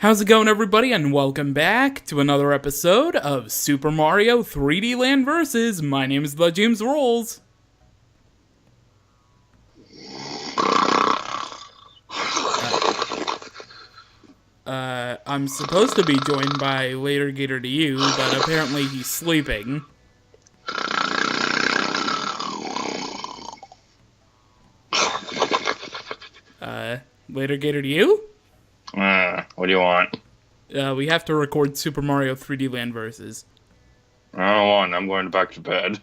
How's it going, everybody, and welcome back to another episode of Super Mario 3D Land Vs. My name is TheJamesRolls. I'm supposed to be joined by Later Gator to you, but apparently he's sleeping. Later Gator to you? What do you want? We have to record Super Mario 3D Land Vs. I don't want. I'm going back to bed.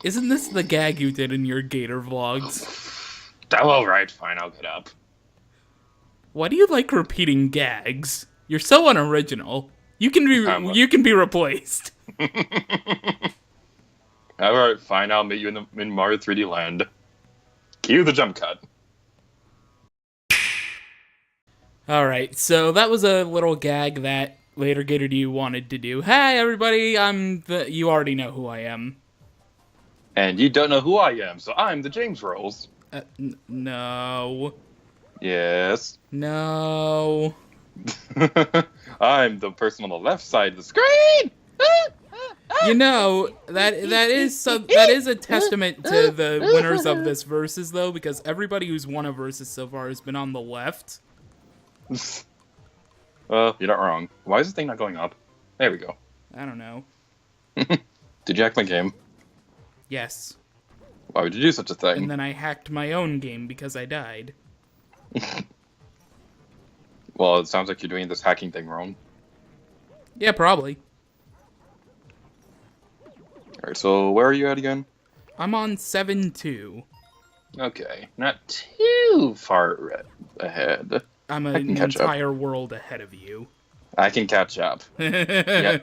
Isn't this the gag you did in your Gator vlogs? Oh, all right, fine. I'll get up. Why do you like repeating gags? You're so unoriginal. You can be replaced. All right, fine. I'll meet you in Mario 3D Land. Cue the jump cut. Alright, so that was a little gag that Later Gator to you wanted to do. Hey, everybody, you already know who I am. And you don't know who I am, so I'm the TheJamesRolls. No. Yes. No. I'm the person on the left side of the screen. You know, that is a testament to the winners of this versus, though, because everybody who's won a versus so far has been on the left. Well, you're not wrong. Why is this thing not going up? There we go. I don't know. Did you hack my game? Yes. Why would you do such a thing? And then I hacked my own game because I died. Well, it sounds like you're doing this hacking thing wrong. Yeah, probably. Alright, so where are you at again? I'm on 7-2. Okay, not too far ahead. I'm an entire world ahead of you. I can catch up. Yeah.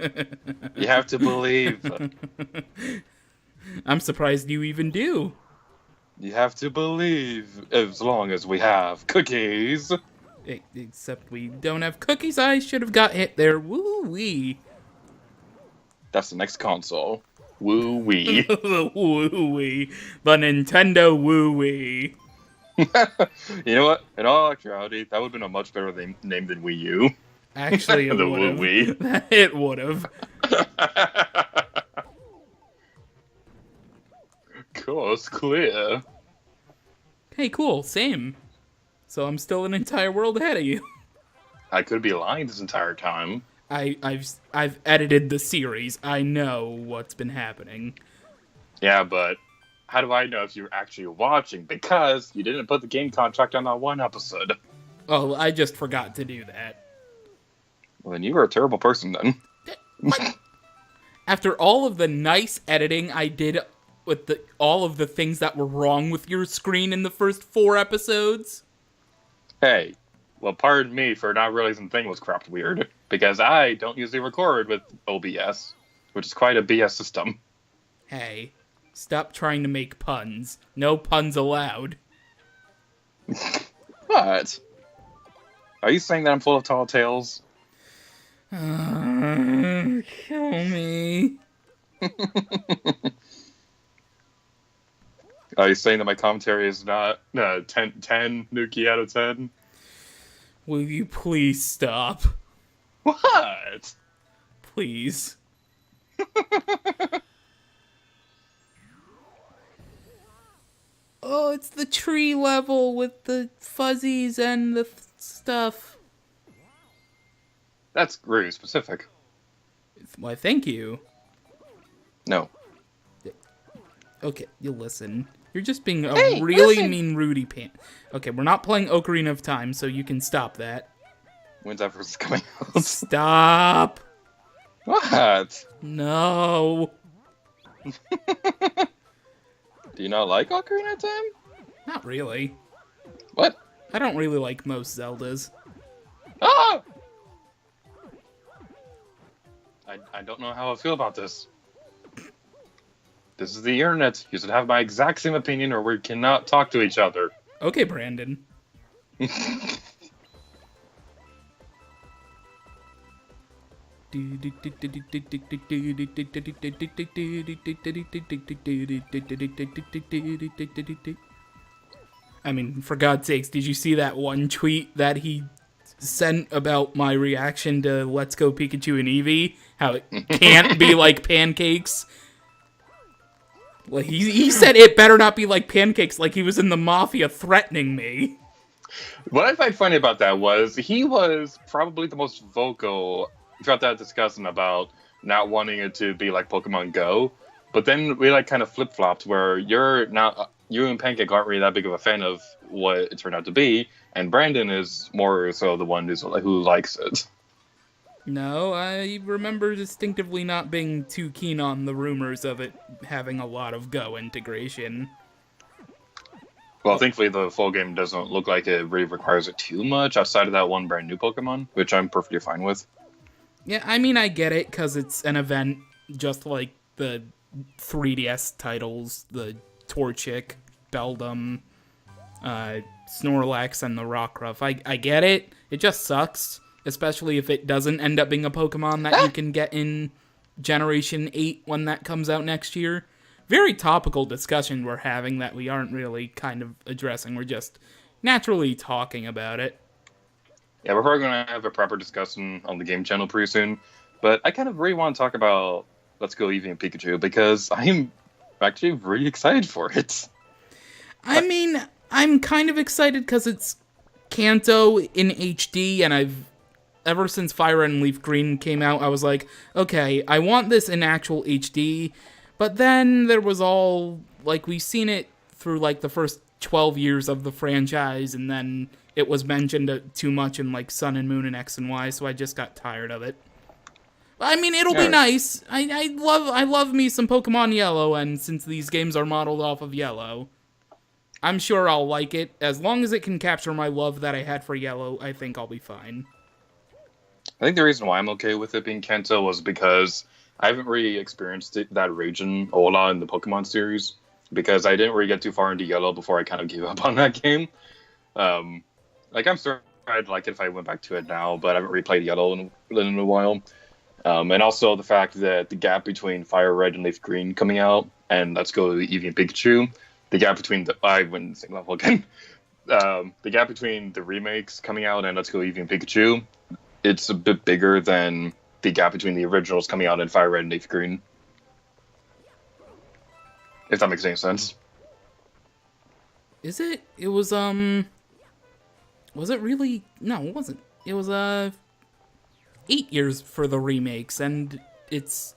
You have to believe. I'm surprised you even do. You have to believe as long as we have cookies. Except we don't have cookies. I should have got hit there. Woo-wee. That's the next console. Woo-wee. Woo-wee. The Nintendo Woo-wee. You know what? In all actuality, that would have been a much better name than Wii U. Actually, it the would have. Woo-wee. It would have. Course clear. Hey, cool. Same. So I'm still an entire world ahead of you. I could be lying this entire time. I've edited the series. I know what's been happening. Yeah, but how do I know if you're actually watching? Because you didn't put the game contract on that one episode. Oh, I just forgot to do that. Well, then you were a terrible person then. What? After all of the nice editing I did with all of the things that were wrong with your screen in the first 4 episodes? Hey, well, pardon me for not realizing the thing was cropped weird, because I don't usually record with OBS, which is quite a BS system. Hey, stop trying to make puns. No puns allowed. What? Are you saying that I'm full of tall tales? Kill me. Are you saying that my commentary is not 10 Nuki out of 10? Will you please stop? What? Please. Oh, it's the tree level with the fuzzies and the stuff. That's really specific. Why, thank you. No. Okay, you listen. You're just being a Hey, really listen. mean Rudy Pant. Okay, we're not playing Ocarina of Time, so you can stop that. When's that versus coming out? Stop! What? No. Do you not like Ocarina of Time? Not really. What? I don't really like most Zeldas. Ah! I don't know how I feel about this. This is the internet. You should have my exact same opinion or we cannot talk to each other. Okay, Brandon. I mean, for God's sakes, did you see that one tweet that he sent about my reaction to Let's Go Pikachu and Eevee, how it can't be like pancakes. Well, he said it better not be like pancakes, like he was in the Mafia threatening me. What I find funny about that was he was probably the most vocal throughout that discussion about not wanting it to be like Pokemon Go. But then we like kind of flip flopped where you and Pancake aren't really that big of a fan of what it turned out to be, and Brandon is more so the one who likes it. No, I remember distinctively not being too keen on the rumors of it having a lot of Go integration. Well, thankfully the full game doesn't look like it really requires it too much outside of that one brand new Pokemon, which I'm perfectly fine with. Yeah, I mean, I get it, because it's an event just like the 3DS titles, the Torchic, Beldum, Snorlax, and the Rockruff. I get it. It just sucks, especially if it doesn't end up being a Pokemon that you can get in Generation 8 when that comes out next year. Very topical discussion we're having that we aren't really kind of addressing. We're just naturally talking about it. Yeah, we're probably going to have a proper discussion on the game channel pretty soon. But I kind of really want to talk about Let's Go Eevee and Pikachu because I'm actually really excited for it. I mean, I'm kind of excited because it's Kanto in HD, and ever since Fire Red and Leaf Green came out, I was like, okay, I want this in actual HD. But then there was we've seen it through, the first 12 years of the franchise, and then it was mentioned too much in, Sun and Moon and X and Y, so I just got tired of it. I mean, it'll be nice. I love me some Pokemon Yellow, and since these games are modeled off of Yellow, I'm sure I'll like it. As long as it can capture my love that I had for Yellow, I think I'll be fine. I think the reason why I'm okay with it being Kanto was because I haven't really experienced that region a lot in the Pokemon series, because I didn't really get too far into Yellow before I kind of gave up on that game. I'm sure I'd like it if I went back to it now, but I haven't replayed Yellow in a while. And also the fact that the gap between Fire Red and Leaf Green coming out and Let's Go Eevee and Pikachu, the gap between I wouldn't sing level again. The gap between the remakes coming out and Let's Go Eevee and Pikachu, it's a bit bigger than the gap between the originals coming out in Fire Red and Leaf Green. If that makes any sense. Is it? It was, was it really? No, it wasn't. It was, 8 years for the remakes, and it's...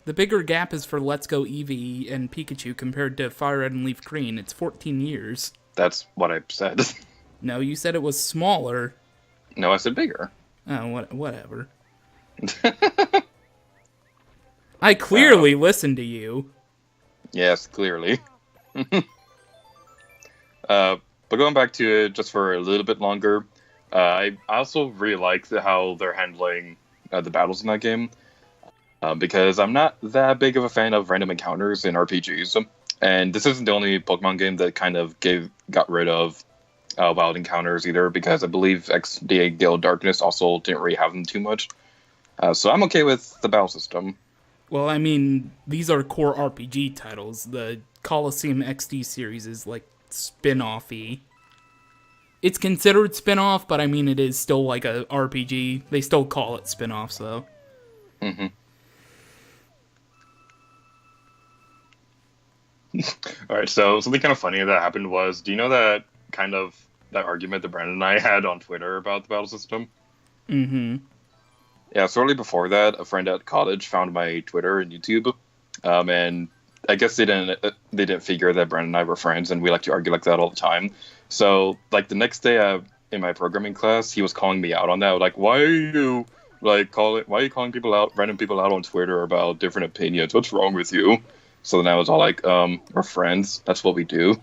The bigger gap is for Let's Go Eevee and Pikachu compared to Fire Red and Leaf Green. It's 14 years. That's what I said. No, you said it was smaller. No, I said bigger. Oh, whatever. I clearly listened to you. Yes, clearly. But going back to it just for a little bit longer, I also really like how they're handling the battles in that game. Because I'm not that big of a fan of random encounters in RPGs. And this isn't the only Pokemon game that kind of got rid of wild encounters either, because I believe XDA Gale Darkness also didn't really have them too much. So I'm okay with the battle system. Well, I mean, these are core RPG titles. The Coliseum XD series is spin-off-y. It's considered spin-off, but I mean, it is still like a RPG. They still call it spin-offs, though. Mm-hmm. All right, so something kind of funny that happened was, do you know that argument that Brandon and I had on Twitter about the battle system? Mm-hmm. Yeah, shortly before that, a friend at college found my Twitter and YouTube, and I guess they didn't figure that Brandon and I were friends, and we like to argue like that all the time. So, the next day in my programming class, he was calling me out on that. Like, why are you calling random people out on Twitter about different opinions? What's wrong with you? So then I was all like, we're friends. That's what we do.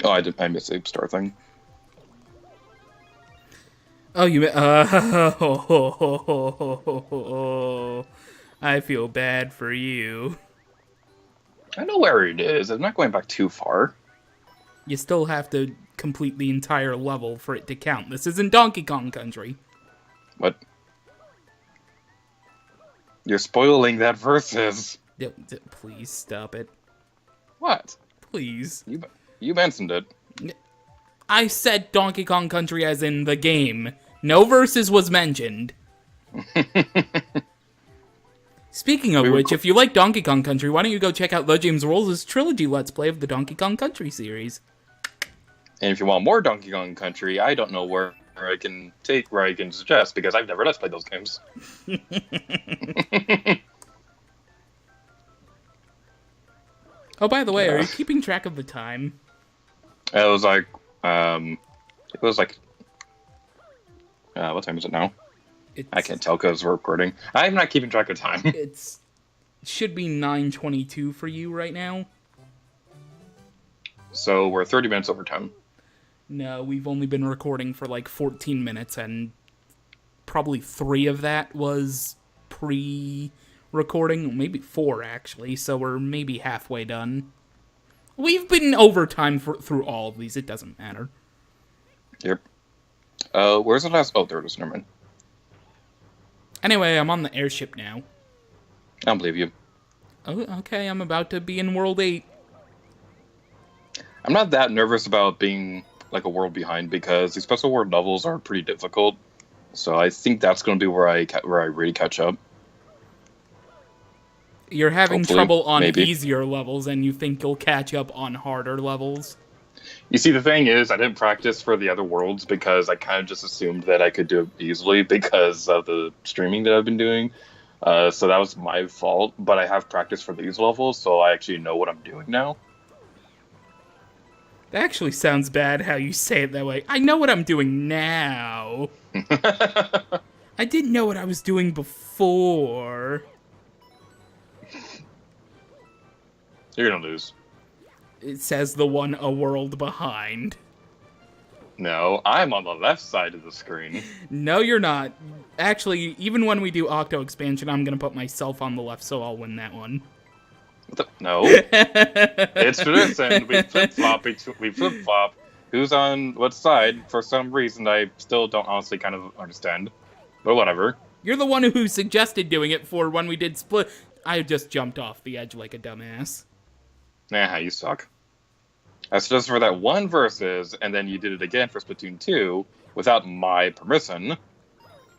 Oh, I missed the star thing. Oh, you I feel bad for you. I know where it is. I'm not going back too far. You still have to complete the entire level for it to count. This isn't Donkey Kong Country. What? You're spoiling that versus. Please stop it. What? Please. You mentioned it. I said Donkey Kong Country as in the game. No versus was mentioned. Speaking of which, if you like Donkey Kong Country, why don't you go check out TheJamesRolls' trilogy Let's Play of the Donkey Kong Country series. And if you want more Donkey Kong Country, I don't know where I can suggest, because I've never Let's played those games. Oh, by the way, are you keeping track of the time? It was like, what time is it now? I can't tell because we're recording. I'm not keeping track of time. It should be 9:22 for you right now. So we're 30 minutes over time. No, we've only been recording for like 14 minutes, and probably 3 of that was pre-recording. Maybe 4, actually, so we're maybe halfway done. We've been over time through all of these. It doesn't matter. Yep. Where's the last... Oh, there it is. Never mind. Anyway, I'm on the airship now. I don't believe you. Oh, okay, I'm about to be in World 8. I'm not that nervous about being like a world behind, because the special world levels are pretty difficult. So I think that's going to be where I really catch up. You're having Hopefully, trouble on maybe. easier levels, and you think you'll catch up on harder levels? You see, the thing is, I didn't practice for the other worlds because I kind of just assumed that I could do it easily because of the streaming that I've been doing. So that was my fault, but I have practiced for these levels, so I actually know what I'm doing now. That actually sounds bad how you say it that way. I know what I'm doing now. I didn't know what I was doing before. You're gonna lose. It says the one a world behind. No, I'm on the left side of the screen. No, you're not. Actually, even when we do Octo Expansion, I'm gonna put myself on the left, so I'll win that one. No. It's tradition. We flip-flop. Who's on what side? For some reason, I still don't honestly kind of understand. But whatever. You're the one who suggested doing it for when we did Split. I just jumped off the edge like a dumbass. Nah, you suck. I suggested for that one versus, and then you did it again for Splatoon 2 without my permission.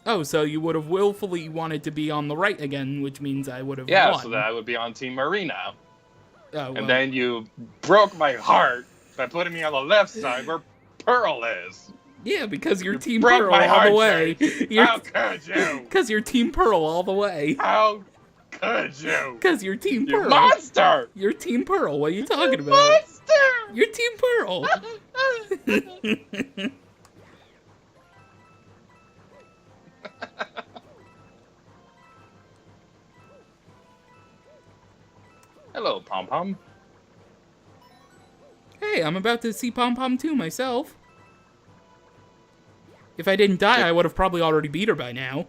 Oh, so you would have willfully wanted to be on the right again, which means I would have won. So that I would be on Team Arena. Oh, well. And then you broke my heart by putting me on the left side where Pearl is. Yeah, because you're Team broke Pearl my all heart, the way. How could you? Because you're Team Pearl all the way. How could you? Because you're Team You Pearl. monster! You're Team Pearl. What are you talking about? Monster! You're Team Pearl. Hello, Pom Pom. Hey, I'm about to see Pom Pom 2 myself. If I didn't die, I would have probably already beat her by now.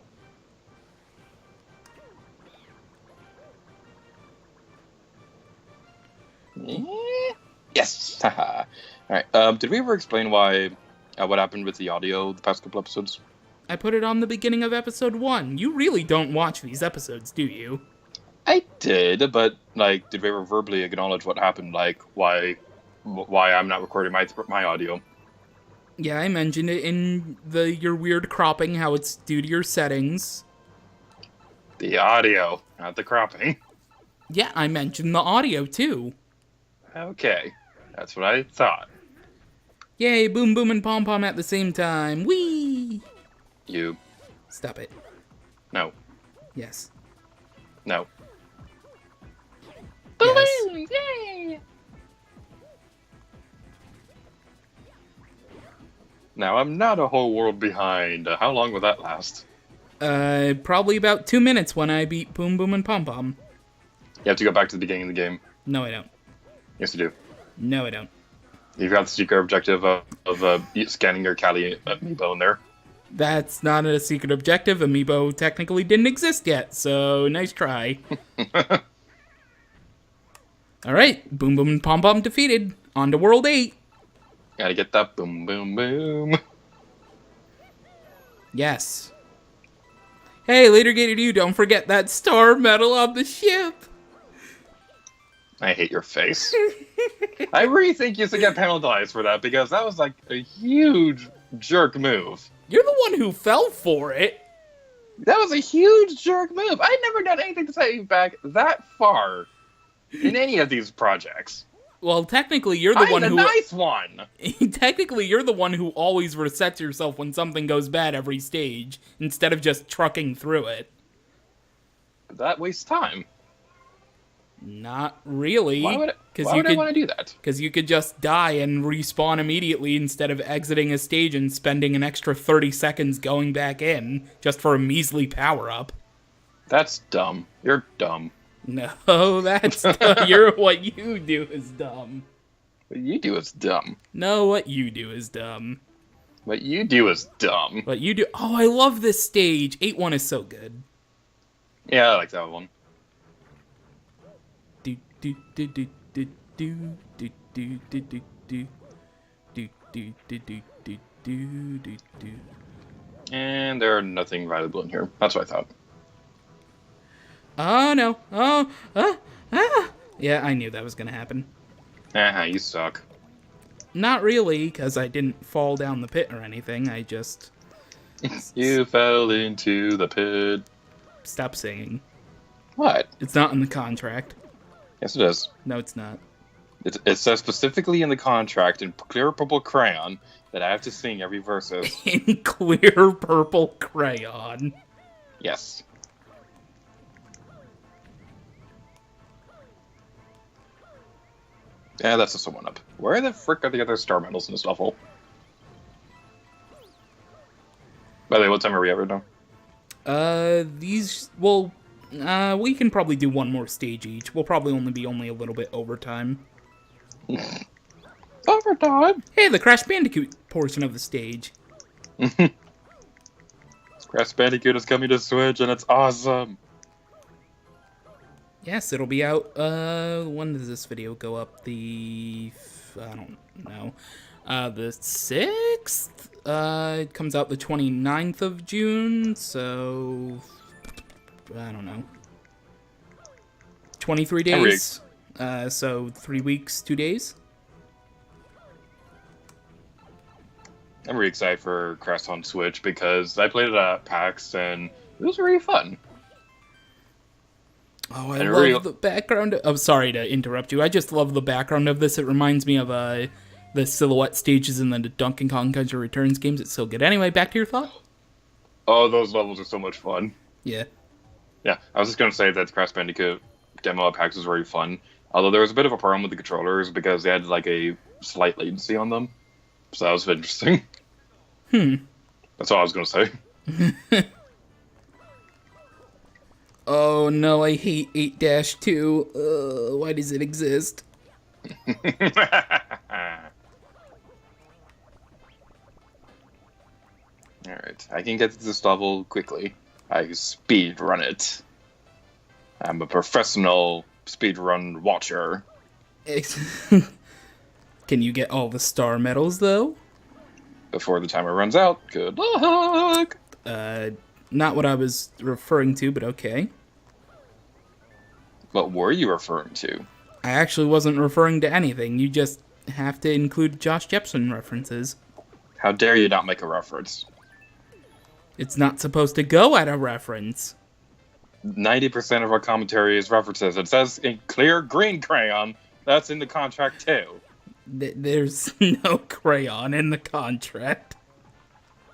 Yes! Alright, did we ever explain what happened with the audio the past couple episodes? I put it on the beginning of episode 1. You really don't watch these episodes, do you? I did, but, like, did we ever verbally acknowledge what happened? Like, why I'm not recording my audio? Yeah, I mentioned it in your weird cropping, how it's due to your settings. The audio, not the cropping. Yeah, I mentioned the audio, too. Okay, that's what I thought. Yay, Boom Boom and Pom Pom at the same time. Whee! You. Stop it. No. Yes. No. Balloons! Yay! Now, I'm not a whole world behind. How long will that last? Probably about 2 minutes when I beat Boom Boom and Pom Pom. You have to go back to the beginning of the game. No, I don't. Yes, you do. No, I don't. You've got the secret objective of scanning your Cali amiibo in there. That's not a secret objective. Amiibo technically didn't exist yet, so nice try. Alright, Boom Boom and Pom Pom defeated. On to World 8. Gotta get that boom, boom, boom. Yes. Hey, later gated you, don't forget that star medal on the ship. I hate your face. I really think you should get penalized for that because that was like a huge jerk move. You're the one who fell for it. That was a huge jerk move. I'd never done anything to set you back that far in any of these projects. Well, technically, you're the one who. Nice one. Technically, you're the one who always resets yourself when something goes bad every stage, instead of just trucking through it. That wastes time. Not really. Why would I want to do that? Because you could just die and respawn immediately instead of exiting a stage and spending an extra 30 seconds going back in just for a measly power-up. That's dumb. You're dumb. No, that's you're what you do is dumb. What you do is dumb. No, what you do is dumb. What you do is dumb. What you do... Oh, I love this stage. 8-1 is so good. Yeah, I like that one. Do do do do do do do do do do do do do do do do do do. And there's nothing valuable in here. That's what I thought. Oh no! Yeah, I knew that was gonna happen. You suck. Not really, because I didn't fall down the pit or anything. I just... You fell into the pit. Stop singing. What? It's not in the contract. Yes, it is. No, it's not. It says specifically in the contract in clear purple crayon that I have to sing every verses. In clear purple crayon. Yes. Yeah, that's just a one-up. Where the frick are the other star medals in this level? By the way, what time are we at right now? Well, we can probably do one more stage each. We'll probably only be a little bit over time. Overtime? Hey, the Crash Bandicoot portion of the stage. Crash Bandicoot is coming to Switch, and it's awesome. Yes, it'll be out, when does this video go up? I don't know. The 6th? It comes out the 29th of June, so... I don't know. 23 days? So 3 weeks, 2 days? I'm really excited for Crash on Switch because I played it at PAX, and it was really fun. Oh, I love the background. I'm sorry to interrupt you. I just love the background of this. It reminds me of the silhouette stages in the Donkey Kong Country Returns games. It's so good. Anyway, back to your thought. Oh, those levels are so much fun. Yeah. Yeah, I was just going to say that the Crash Bandicoot demo at PAX was very fun. Although there was a bit of a problem with the controllers because they had like a slight latency on them. So that was interesting. That's all I was going to say. Oh no, I hate 8-2. Why does it exist? Alright, I can get to this level quickly. I speed run it. I'm a professional speedrun watcher. Can you get all the star medals, though? Before the timer runs out. Good luck! Not what I was referring to, but okay. What were you referring to? I actually wasn't referring to anything. You just have to include Josh Jepson references. How dare you not make a reference? It's not supposed to go at a reference. 90% of our commentary is references. It says in clear green crayon. That's in the contract too. There's no crayon in the contract.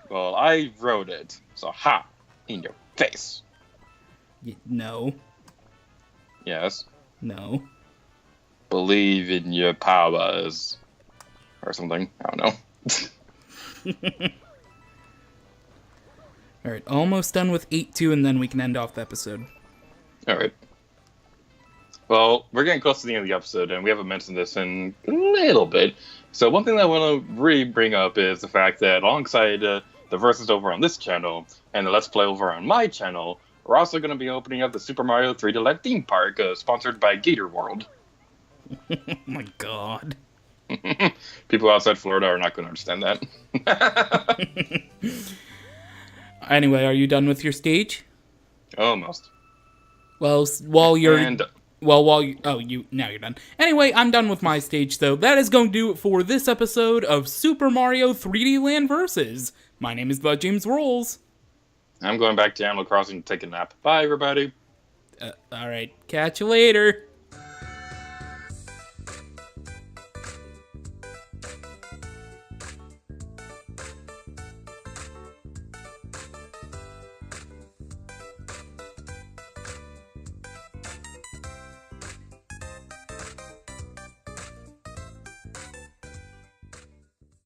Well, I wrote it. So ha! In your face. No. Yes. No. Believe in your powers. Or something. I don't know. Alright, almost done with 8-2, and then we can end off the episode. Alright. Well, we're getting close to the end of the episode, and we haven't mentioned this in a little bit. So one thing that I want to really bring up is the fact that alongside the Versus over on this channel, and the Let's Play over on my channel, we're also going to be opening up the Super Mario 3D Land theme park, sponsored by Gator World. Oh my god. People outside Florida are not going to understand that. Anyway, are you done with your stage? Almost. Well, while you're... And Well, now you're done. Anyway, I'm done with my stage, though. That is going to do it for this episode of Super Mario 3D Land Versus. My name is TheJamesRolls. I'm going back to Animal Crossing to take a nap. Bye, everybody. Alright, catch you later.